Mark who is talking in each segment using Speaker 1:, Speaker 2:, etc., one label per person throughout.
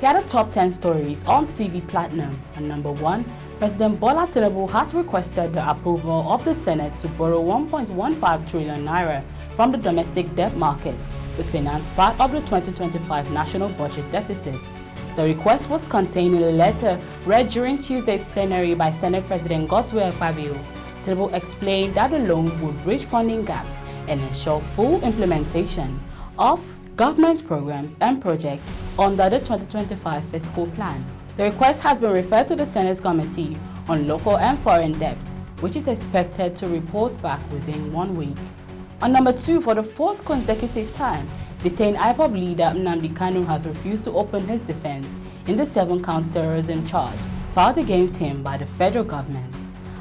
Speaker 1: Here are the top 10 stories on TV Platinum. And number 1, President Bola Tinubu has requested the approval of the Senate to borrow 1.15 trillion naira from the domestic debt market to finance part of the 2025 national budget deficit. The request was contained in a letter read during Tuesday's plenary by Senate President Godswill Akpabio. Tinubu explained that the loan would bridge funding gaps and ensure full implementation of government programs and projects under the 2025 fiscal plan. The request has been referred to the Senate Committee on Local and Foreign Debt, which is expected to report back within 1 week. On number 2, for the 4th consecutive time, detained IPOB leader Nnamdi Kanu has refused to open his defense in the 7 counter-terrorism charge filed against him by the federal government.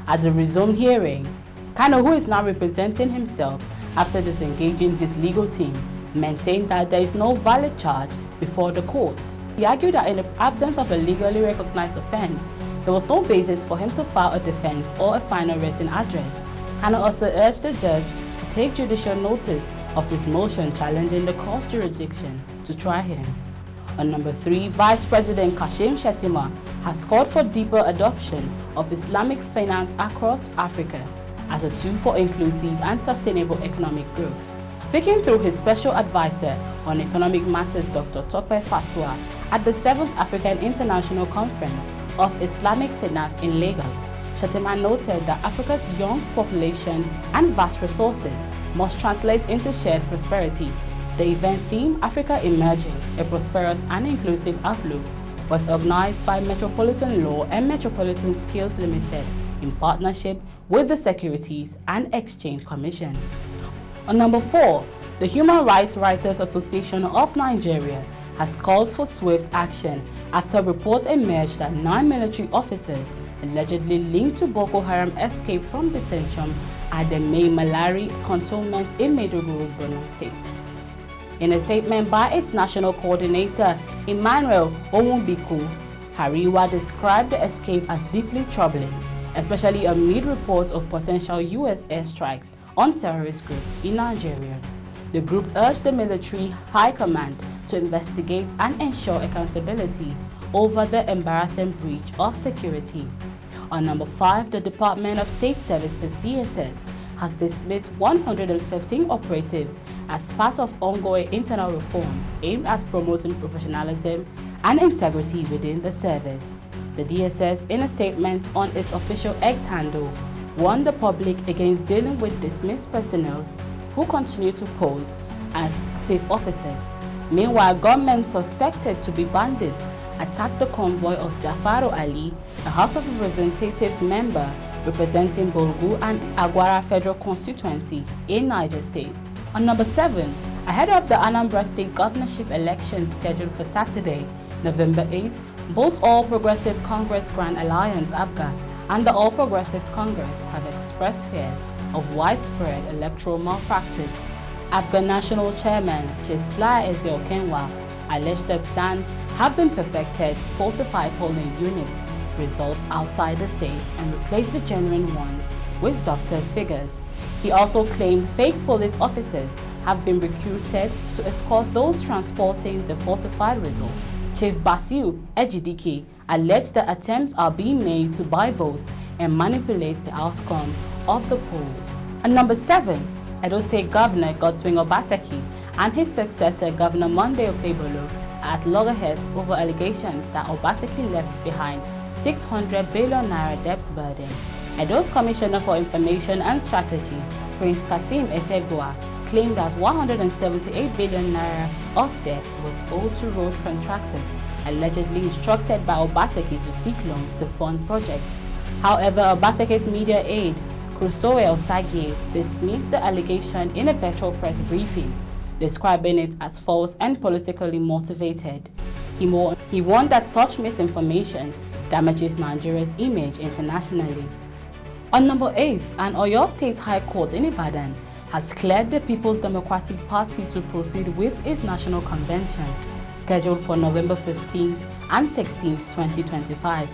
Speaker 1: At the resumed hearing, Kanu, who is now representing himself after disengaging his legal team, maintained that there is no valid charge before the courts. He argued that in the absence of a legally recognized offense, there was no basis for him to file a defense or a final written address. Kanu also urged the judge to take judicial notice of his motion challenging the court's jurisdiction to try him. On number 3, Vice President Kashim Shettima has called for deeper adoption of Islamic finance across Africa as a tool for inclusive and sustainable economic growth. Speaking through his special advisor on economic matters, Dr. Tope Fasua, at the 7th African International Conference of Islamic Finance in Lagos, Shettima noted that Africa's young population and vast resources must translate into shared prosperity. The event theme, Africa Emerging, a Prosperous and Inclusive Outlook, was organized by Metropolitan Law and Metropolitan Skills Limited in partnership with the Securities and Exchange Commission. On number 4, the Human Rights Writers Association of Nigeria has called for swift action after reports emerged that 9 military officers allegedly linked to Boko Haram escaped from detention at the Mai Malari cantonment in Maiduguri, Borno State. In a statement by its national coordinator, Emmanuel Onwubiku, Hariwa described the escape as deeply troubling, especially amid reports of potential U.S. airstrikes on terrorist groups in Nigeria. The group urged the military high command to investigate and ensure accountability over the embarrassing breach of security. On number 5, the Department of State Services (DSS) has dismissed 115 operatives as part of ongoing internal reforms aimed at promoting professionalism and integrity within the service. The DSS, in a statement on its official X handle, warned the public against dealing with dismissed personnel who continue to pose as safe officers. Meanwhile, gunmen suspected to be bandits attacked the convoy of Jafaru Ali, a House of Representatives member representing Bolgu and Agwara Federal Constituency in Niger State. On number 7, ahead of the Anambra State governorship election scheduled for Saturday, November 8th, both All Progressive Congress Grand Alliance (APGA) and the All Progressives Congress have expressed fears of widespread electoral malpractice. APGA National Chairman Chief Sly Ezeokenwa alleged that plans have been perfected to falsify polling units results outside the state and replace the genuine ones with doctored figures. He also claimed fake police officers have been recruited to escort those transporting the falsified results. Chief Basiu Ejidike alleged that attempts are being made to buy votes and manipulate the outcome of the poll. And number 7, Edo State Governor Godswill Obaseki and his successor Governor Monday Okpebholo are at loggerheads over allegations that Obaseki left behind 600 billion naira debt burden. Edo's Commissioner for Information and Strategy, Prince Kasim Efegboa, claimed that 178 billion naira of debt was owed to road contractors, allegedly instructed by Obaseki to seek loans to fund projects. However, Obaseki's media aide, Kusoe Osagie, dismissed the allegation in a virtual press briefing, describing it as false and politically motivated. He warned that such misinformation damages Nigeria's image internationally. On number 8, an Oyo State High Court in Ibadan has cleared the People's Democratic Party to proceed with its national convention, scheduled for November 15th and 16th, 2025.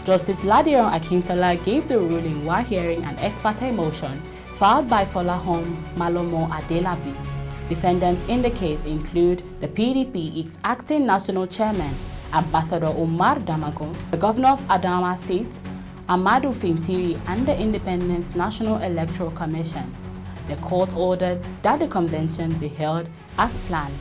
Speaker 1: Justice Ladiran Akintola gave the ruling while hearing an ex parte motion filed by Folahom Malomo Adelabi. Defendants in the case include the PDP, its acting national chairman, Ambassador Omar Damago, the governor of Adamawa State, Amadou Fintiri, and the Independent National Electoral Commission. The court ordered that the convention be held as planned,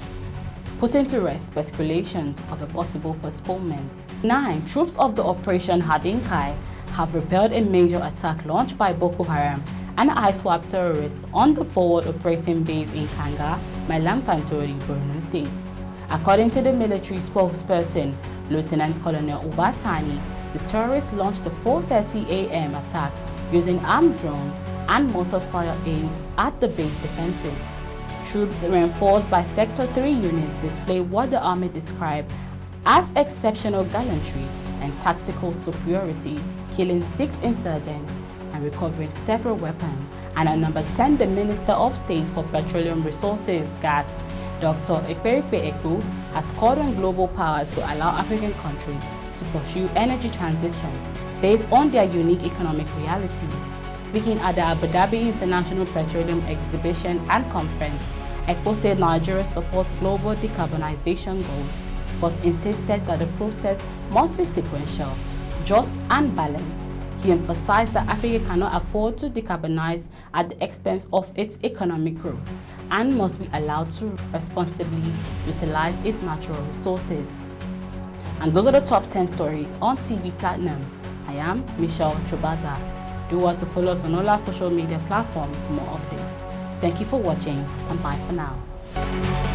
Speaker 1: putting to rest speculations of a possible postponement. 9. Troops of the Operation Hadinkai have repelled a major attack launched by Boko Haram and IPOB terrorists on the forward operating base in Kanga, Malamfantori, Borno State. According to the military spokesperson, Lieutenant Colonel Ubasani, the terrorists launched the 4:30 a.m. attack using armed drones and mortar fire aimed at the base defenses. Troops reinforced by Sector 3 units displayed what the army described as exceptional gallantry and tactical superiority, killing 6 insurgents and recovering several weapons. And at number 10, the Minister of State for Petroleum Resources, Gas, Dr. Ekperikpe Ekpo, has called on global powers to allow African countries to pursue energy transition based on their unique economic realities. Speaking at the Abu Dhabi International Petroleum Exhibition and Conference, Ekpo said Nigeria supports global decarbonization goals, but insisted that the process must be sequential, just and balanced. He emphasized that Africa cannot afford to decarbonize at the expense of its economic growth and must be allowed to responsibly utilize its natural resources. And those are the top 10 stories on TV Platinum. I am Michelle Chubaza. Do want to follow us on all our social media platforms for more updates. Thank you for watching and bye for now.